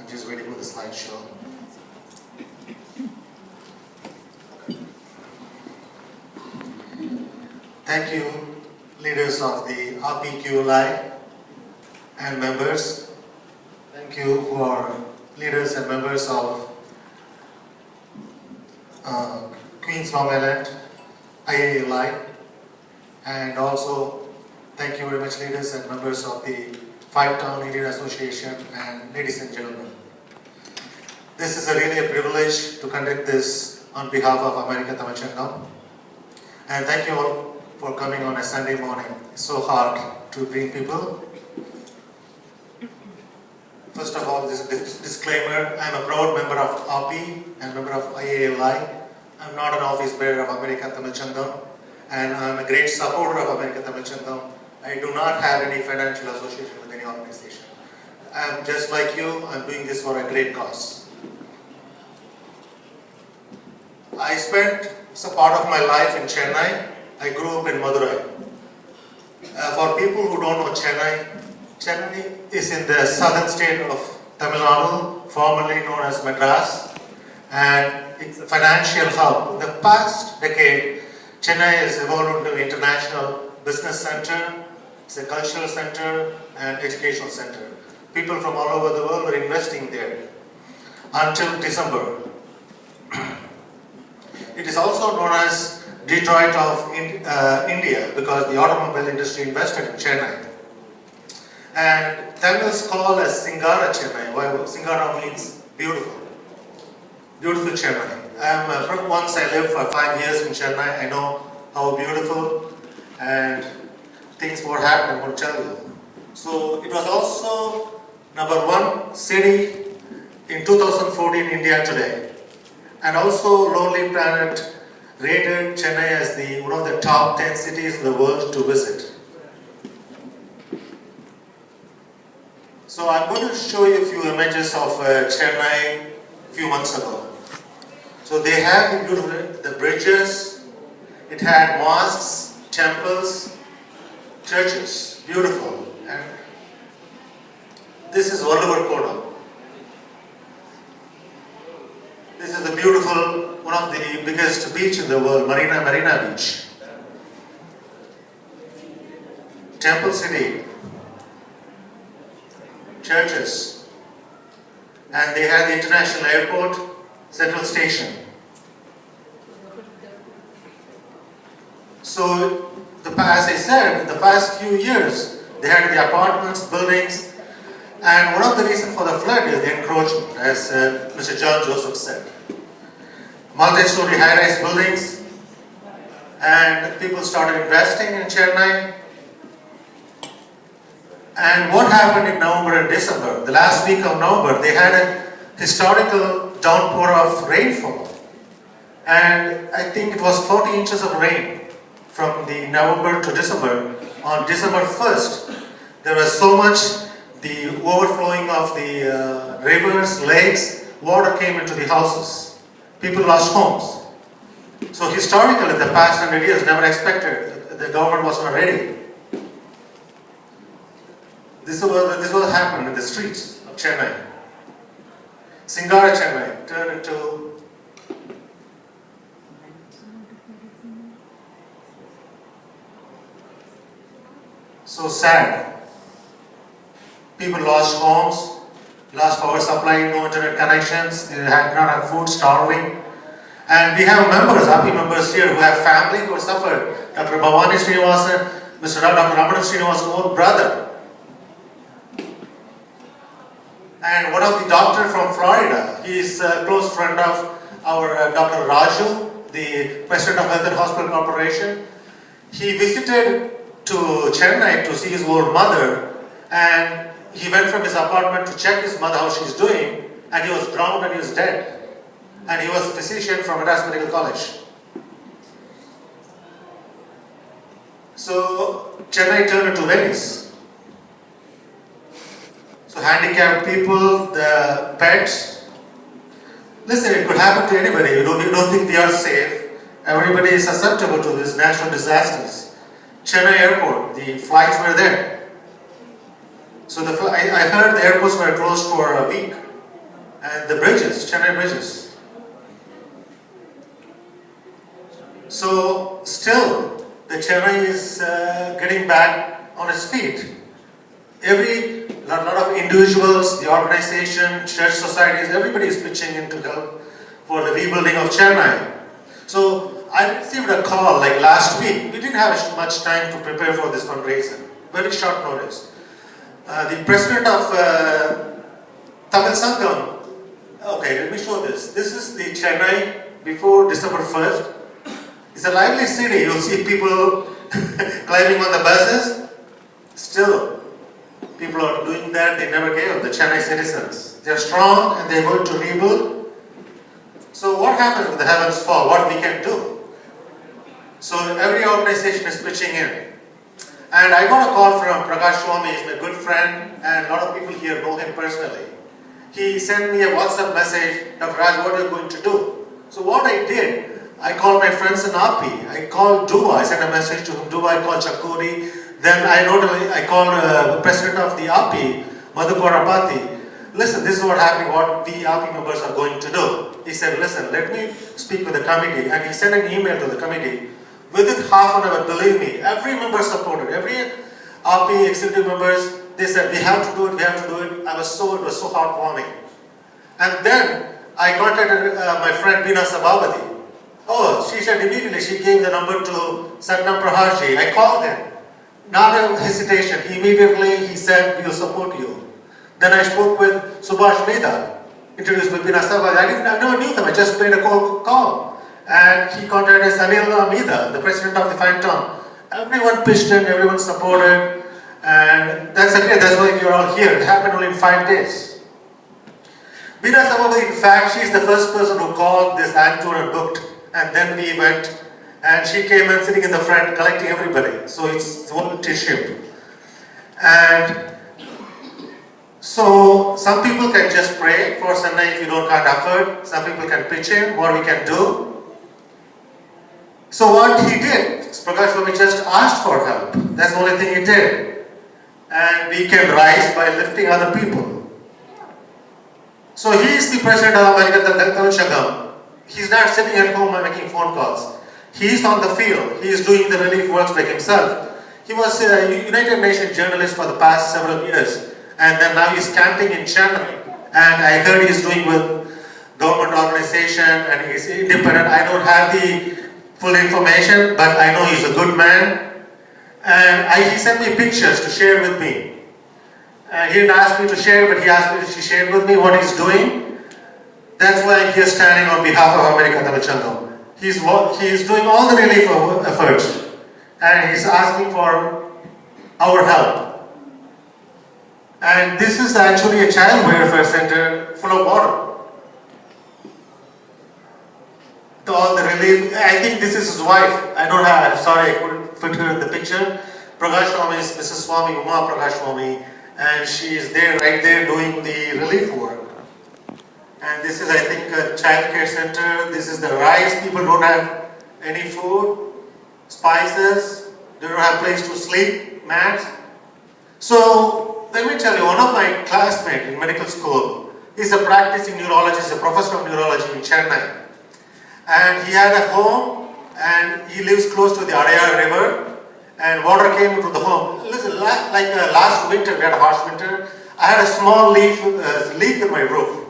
I'm just waiting for the slideshow. Thank you, leaders of the RPQLI and members. Thank you for leaders and members of Queens Long Island, IALI, and also thank you very much leaders and members of the Five Town Indian Association, and ladies and gentlemen. This is really a privilege to conduct this on behalf of America Tamil Sanga, and thank you all for coming on a Sunday morning. It's so hard to bring people. First of all, this disclaimer, I'm a proud member of RP and member of IALI. I'm not an office bearer of America Tamil Sanga, and I'm a great supporter of America Tamil Sanga. I do not have any financial association with any organization. I'm just like you, I'm doing this for a great cause. I spent some part of my life in Chennai. I grew up in Madurai. For people who don't know Chennai, Chennai is in the southern state of Tamil Nadu, formerly known as Madras, and it's a financial hub. In the past decade, Chennai has evolved into an international business center, it's a cultural center and educational center. People from all over the world were investing there until December. It is also known as Detroit of India because the automobile industry invested in Chennai. And Tamils call as Singara Chennai. Singara means beautiful. Beautiful Chennai. Once I lived for 5 years in Chennai, I know how beautiful and things were happening, I'm going to tell you. So it was also #1 city in 2014 India Today. And also Lonely Planet rated Chennai as one of the top 10 cities in the world to visit. So I'm going to show you a few images of Chennai a few months ago. So they have the beautiful, the bridges, it had mosques, temples, churches, beautiful. And this is Valluvur. This is the beautiful, one of the biggest beach in the world, Marina Beach. Temple City, churches, and they had the international airport, Central Station. So, as I said, in the past few years, they had the apartments, buildings, and one of the reasons for the flood is the encroachment, as Mr. John Joseph said. Multi-story high-rise buildings, and people started investing in Chennai. And what happened in November and December? The last week of November, they had a historical downpour of rainfall. And I think it was 40 inches of rain from the November to December. On December 1st, there was so much, the overflowing of the rivers, lakes, water came into the houses. People lost homes. So historically, in the past 100 years, never expected, the government was not ready. This will happen in the streets of Chennai. Singara Chennai turned into so sad. People lost homes, lost power supply, no internet connections, they had not have food, starving. And we have members, happy members here who have family who have suffered. Dr. Bhavani Srinivasan, Mr. Dr. Ramana Srinivasan's own brother. And one of the doctors from Florida, he is a close friend of our Dr. Raju, the President of Health and Hospital Corporation. He visited to Chennai to see his old mother, and he went from his apartment to check his mother, how she's doing, and he was drowned and he was dead. And he was a physician from Madras Medical College. So Chennai turned into Venice. So handicapped people, the pets. Listen, it could happen to anybody. You don't think we are safe. Everybody is susceptible to these natural disasters. Chennai airport, the flights were there. So I heard the airports were closed for a week. and the bridges, Chennai bridges. So still, the Chennai is getting back on its feet. Every lot of individuals, the organization, church societies, everybody is pitching in to help for the rebuilding of Chennai. So I received a call like last week. We didn't have much time to prepare for this fundraiser. Very short notice. The president of Tamil Sanga. Okay, let me show this. This is the Chennai before December 1st. It's a lively city. You'll see people climbing on the buses. Still, people are doing that. They never gave up. The Chennai citizens. They're strong and they're going to rebuild. So what happens when the heavens fall? What we can do? So every organization is pitching in. And I got a call from Prakash Swami. He's my good friend and a lot of people here know him personally. He sent me a WhatsApp message, Dr. Raj, what are you going to do? So what I did, I called my friends in Api. I called Duva. I sent a message to him. Duva, I called Chakuri. Then I called the president of the Api, Madhukorapati. Listen, this is what happening, what we Api members are going to do. He said, listen, let me speak with the committee. And he sent an email to the committee. Within half an hour, believe me, every member supported. Every Api executive members, they said, we have to do it, we have to do it. It was so heartwarming. And then I contacted my friend Bina Sabhavati. Oh, she said immediately, she gave the number to Satnam Praharji. I called him. Not a hesitation. Immediately he said, we will support you. Then I spoke with Subhash Mehta, introduced me Bina Sabhavati. I never knew them, I just made a call. And he contacted Anil Amida, the president of the Phantom. Everyone pitched in, everyone supported. And that's okay, that's why you're all here. It happened only in 5 days. Bina Sabhavati, in fact, she's the first person who called this tour and booked. And then we went, and she came and sitting in the front collecting everybody. So it's one tissue. And so some people can just pray for Chennai if you can't afford. Some people can pitch in, what we can do. So what he did, Prakash Swami just asked for help. That's the only thing he did. And we can rise by lifting other people. So he is the president of American Tamil Sanga. He's not sitting at home and making phone calls. He's on the field. He is doing the relief works by himself. He was a United Nations journalist for the past several years. And then now he's camping in Chennai. And I heard he's doing with government organization and he's independent. I don't have the full information, but I know he's a good man. And he sent me pictures to share with me. And he didn't ask me to share, but he asked me to share with me what he's doing. That's why I'm here standing on behalf of American Tamil Sanga. He's doing all the relief efforts. And he's asking for our help. And this is actually a child welfare center full of water. All the relief, I think this is his wife. I'm sorry, I couldn't fit her in the picture. Prakash Swami is Mrs. Swami, Uma Prakash Swami, and she is there, right there, doing the relief work. And this is, I think, a child care center. This is the rice. People don't have any food, spices, they don't have place to sleep, mats. So, let me tell you, one of my classmates in medical school, he's a practicing neurologist, a professor of neurology in Chennai. And he had a home, and he lives close to the Adayar River, and water came into the home. Listen, like last winter, we had a harsh winter, I had a small leak in my roof.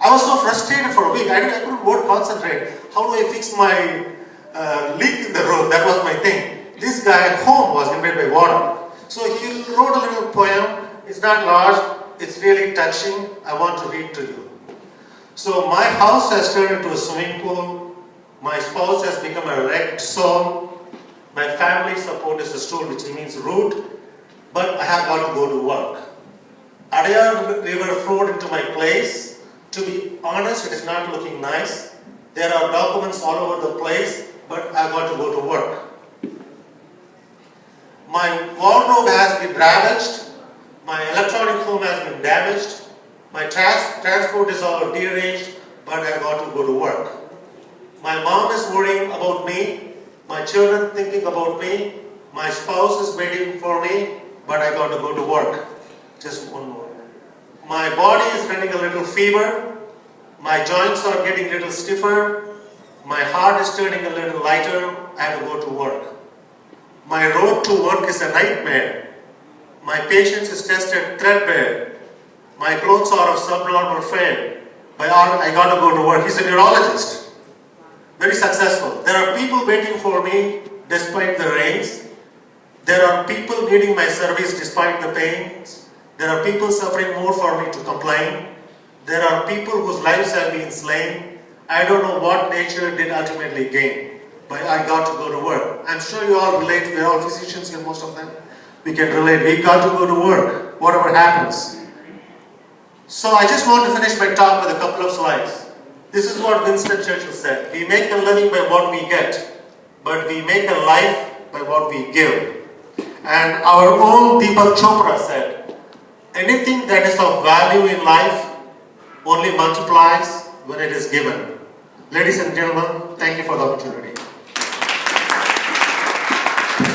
I was so frustrated for a week, I couldn't concentrate. How do I fix my leak in the roof? That was my thing. This guy at home was invaded by water. So he wrote a little poem. It's not large, it's really touching. I want to read to you. So my house has turned into a swimming pool. My spouse has become a wrecked soul. My family support is a stool, which means root. But I have got to go to work. Adayar River flowed into my place. To be honest, it is not looking nice. There are documents all over the place, but I got to go to work. My wardrobe has been ravaged. My electronic home has been damaged. My transport is all rearranged, but I got to go to work. My mom is worrying about me. My children thinking about me. My spouse is waiting for me, but I got to go to work. Just one more. My body is running a little fever. My joints are getting a little stiffer. My heart is turning a little lighter. I have to go to work. My road to work is a nightmare. My patience is tested threadbare. My clothes are of subnormal fare. I got to go to work. He's a neurologist. Very successful. There are people waiting for me despite the rains. There are people needing my service despite the pains. There are people suffering more for me to complain. There are people whose lives have been slain. I don't know what nature did ultimately gain, but I got to go to work. I'm sure you all relate. We're all physicians here, most of them. We can relate. We got to go to work, whatever happens. So I just want to finish my talk with a couple of slides. This is what Winston Churchill said. We make a living by what we get, but we make a life by what we give. And our own Deepak Chopra said, anything that is of value in life only multiplies when it is given. Ladies and gentlemen, thank you for the opportunity.